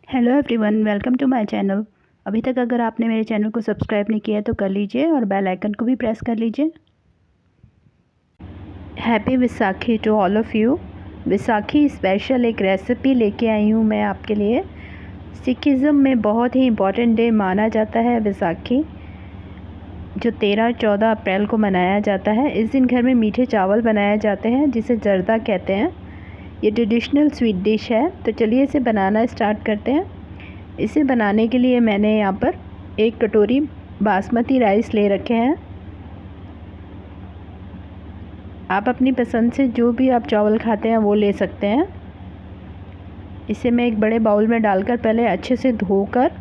Hello everyone, welcome to my channel. अभी तक अगर आपने मेरे चैनल को सब्सक्राइब नहीं किया है तो कर लीजिए और बेल आइकन को भी प्रेस कर लीजिए। Happy Vaisakhi to all of you. Vaisakhi special एक रेसिपी लेके आई हूँ मैं आपके लिए। सिखिज़्म में बहुत ही इम्पॉर्टेंट डे माना जाता है विसाखी, जो 13-14 अप्रैल को मनाया जाता है। इस दिन घर में मीठे चावल बनाए जाते हैं जिसे जर्दा कहते हैं। ये ट्रेडिशनल स्वीट डिश है। तो चलिए इसे बनाना स्टार्ट करते हैं। इसे बनाने के लिए मैंने यहाँ पर 1 कटोरी बासमती राइस ले रखे हैं। आप अपनी पसंद से जो भी आप चावल खाते हैं वो ले सकते हैं। इसे मैं एक बड़े बाउल में डालकर पहले अच्छे से धोकर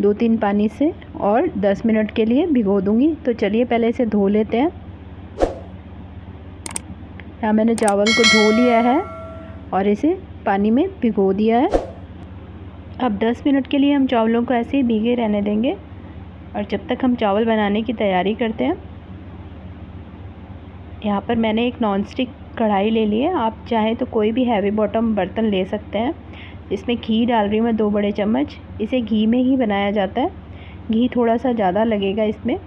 2-3 पानी से और 10 मिनट के लिए भिगो दूंगी। तो चलिए पहले इसे धो लेते हैं। यहाँ मैंने चावल को धो लिया है और इसे पानी में भिगो दिया है। अब 10 मिनट के लिए हम चावलों को ऐसे ही भीगे रहने देंगे और जब तक हम चावल बनाने की तैयारी करते हैं। यहाँ पर मैंने एक नॉनस्टिक कढ़ाई ले ली है। आप चाहें तो कोई भी हैवी बॉटम बर्तन ले सकते हैं। इसमें घी डाल रही हूँ मैं 2 बड़े चम्मच। इसे घी में ही बनाया जाता है। घी थोड़ा सा ज़्यादा लगेगा इसमें।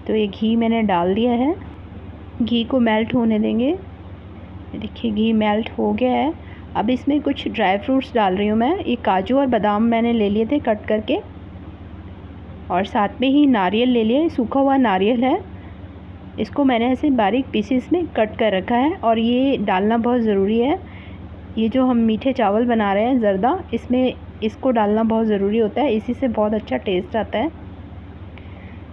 तो ये घी मैंने डाल दिया है। घी को मेल्ट होने देंगे। देखिए घी मेल्ट हो गया है। अब इसमें कुछ ड्राई फ्रूट्स डाल रही हूँ मैं। ये काजू और बादाम मैंने ले लिए थे कट करके, और साथ में ही नारियल ले लिया। सूखा हुआ नारियल है। इसको मैंने ऐसे बारीक पीसेस में कट कर रखा है और ये डालना बहुत ज़रूरी है। ये जो हम मीठे चावल बना रहे हैं जर्दा, इसमें इसको डालना बहुत ज़रूरी होता है। इसी से बहुत अच्छा टेस्ट आता है।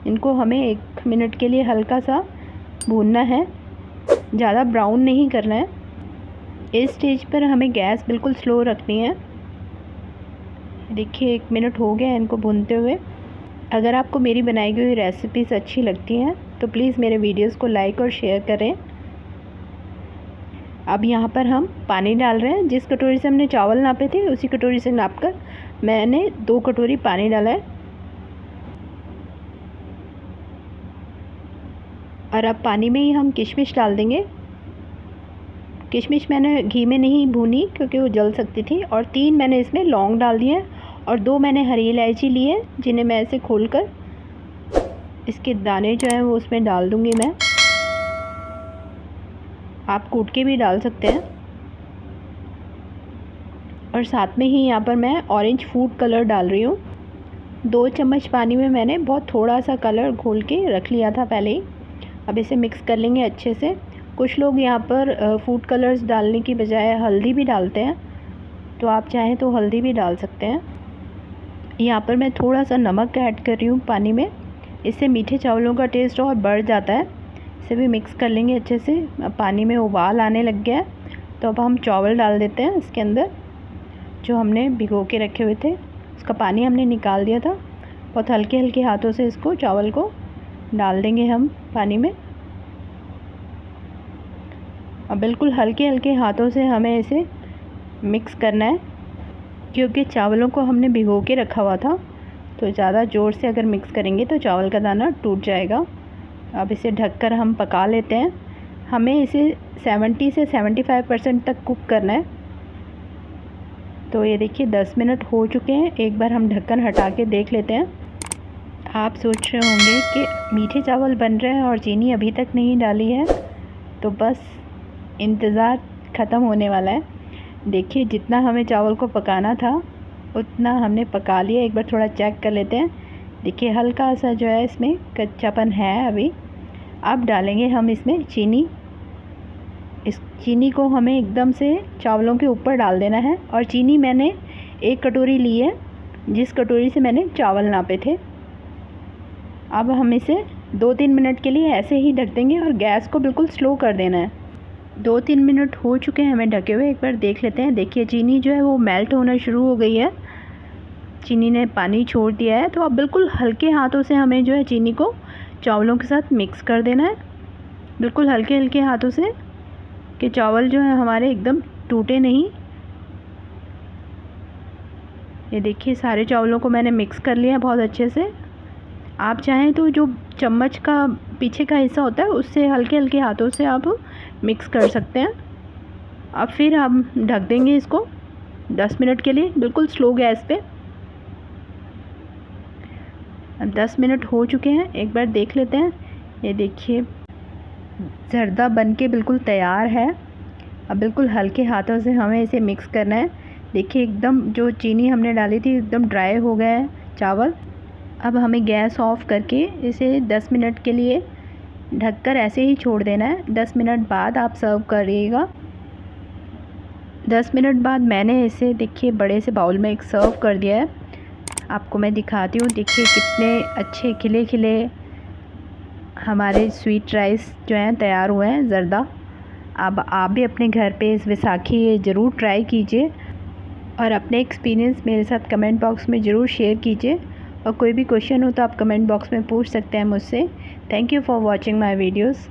इनको हमें 1 मिनट के लिए हल्का सा भूनना है, ज़्यादा ब्राउन नहीं करना है। इस स्टेज पर हमें गैस बिल्कुल स्लो रखनी है। देखिए 1 मिनट हो गया है इनको भूनते हुए। अगर आपको मेरी बनाई हुई रेसिपीज़ अच्छी लगती हैं तो प्लीज़ मेरे वीडियोस को लाइक और शेयर करें। अब यहाँ पर हम पानी डाल रहे हैं। जिस कटोरी से हमने चावल नापे थे उसी कटोरी से नापकर मैंने 2 कटोरी पानी डाला है। और अब पानी में ही हम किशमिश डाल देंगे। किशमिश मैंने घी में नहीं भूनी क्योंकि वो जल सकती थी। और 3 मैंने इसमें लौंग डाल दिए और 2 मैंने हरी इलायची ली है, जिन्हें मैं ऐसे खोलकर इसके दाने जो हैं वो उसमें डाल दूंगी मैं। आप कूट के भी डाल सकते हैं। और साथ में ही यहाँ पर मैं ऑरेंज फूड कलर डाल रही हूँ। 2 चम्मच पानी में मैंने बहुत थोड़ा सा कलर घोल के रख लिया था पहले ही। अब इसे मिक्स कर लेंगे अच्छे से। कुछ लोग यहाँ पर फूड कलर्स डालने की बजाय हल्दी भी डालते हैं, तो आप चाहें तो हल्दी भी डाल सकते हैं। यहाँ पर मैं थोड़ा सा नमक ऐड कर रही हूँ पानी में। इससे मीठे चावलों का टेस्ट और बढ़ जाता है। इसे भी मिक्स कर लेंगे अच्छे से। अब पानी में उबाल आने लग गया है, तो अब हम चावल डाल देते हैं इसके अंदर, जो हमने भिगो के रखे हुए थे। उसका पानी हमने निकाल दिया था। बहुत हल्के हल्के हाथों से इसको चावल को डाल देंगे हम पानी में। अब बिल्कुल हल्के हल्के हाथों से हमें इसे मिक्स करना है, क्योंकि चावलों को हमने भिगो के रखा हुआ था। तो ज़्यादा ज़ोर से अगर मिक्स करेंगे तो चावल का दाना टूट जाएगा। अब इसे ढककर हम पका लेते हैं। हमें इसे 70 से 75% तक कुक करना है। तो ये देखिए 10 मिनट हो चुके हैं। एक बार हम ढक्कन हटा के देख लेते हैं। आप सोच रहे होंगे कि मीठे चावल बन रहे हैं और चीनी अभी तक नहीं डाली है, तो बस इंतज़ार ख़त्म होने वाला है। देखिए जितना हमें चावल को पकाना था उतना हमने पका लिया। एक बार थोड़ा चेक कर लेते हैं। देखिए हल्का सा जो है इसमें कच्चापन है अभी। अब डालेंगे हम इसमें चीनी। इस चीनी को हमें एकदम से चावलों के ऊपर डाल देना है। और चीनी मैंने 1 कटोरी ली है, जिस कटोरी से मैंने चावल नापे थे। अब हम इसे 2-3 मिनट के लिए ऐसे ही ढक देंगे और गैस को बिल्कुल स्लो कर देना है। 2-3 मिनट हो चुके हैं हमें ढके हुए। एक बार देख लेते हैं। देखिए चीनी जो है वो मेल्ट होना शुरू हो गई है। चीनी ने पानी छोड़ दिया है। तो अब बिल्कुल हल्के हाथों से हमें जो है चीनी को चावलों के साथ मिक्स कर देना है। बिल्कुल हल्के हल्के हाथों से, कि चावल जो है हमारे एकदम टूटे नहीं। ये देखिए सारे चावलों को मैंने मिक्स कर लिया बहुत अच्छे से। आप चाहें तो जो चम्मच का पीछे का हिस्सा होता है उससे हल्के हल्के हाथों से आप मिक्स कर सकते हैं। अब फिर हम ढक देंगे इसको 10 मिनट के लिए बिल्कुल स्लो गैस पे। अब 10 मिनट हो चुके हैं, एक बार देख लेते हैं। ये देखिए ज़र्दा बन के बिल्कुल तैयार है। अब बिल्कुल हल्के हाथों से हमें इसे मिक्स करना है। देखिए एकदम जो चीनी हमने डाली थी एकदम ड्राई हो गया है चावल। अब हमें गैस ऑफ करके इसे 10 मिनट के लिए ढककर ऐसे ही छोड़ देना है। 10 मिनट बाद आप सर्व करिएगा। 10 मिनट बाद मैंने इसे देखिए बड़े से बाउल में एक सर्व कर दिया है। आपको मैं दिखाती हूँ, देखिए कितने अच्छे खिले खिले हमारे स्वीट राइस जो हैं तैयार हुए हैं ज़र्दा। अब आप भी अपने घर पे इस वैसाखी ज़रूर ट्राई कीजिए और अपने एक्सपीरियंस मेरे साथ कमेंट बॉक्स में ज़रूर शेयर कीजिए। और कोई भी क्वेश्चन हो तो आप कमेंट बॉक्स में पूछ सकते हैं मुझसे। Thank you for watching my videos.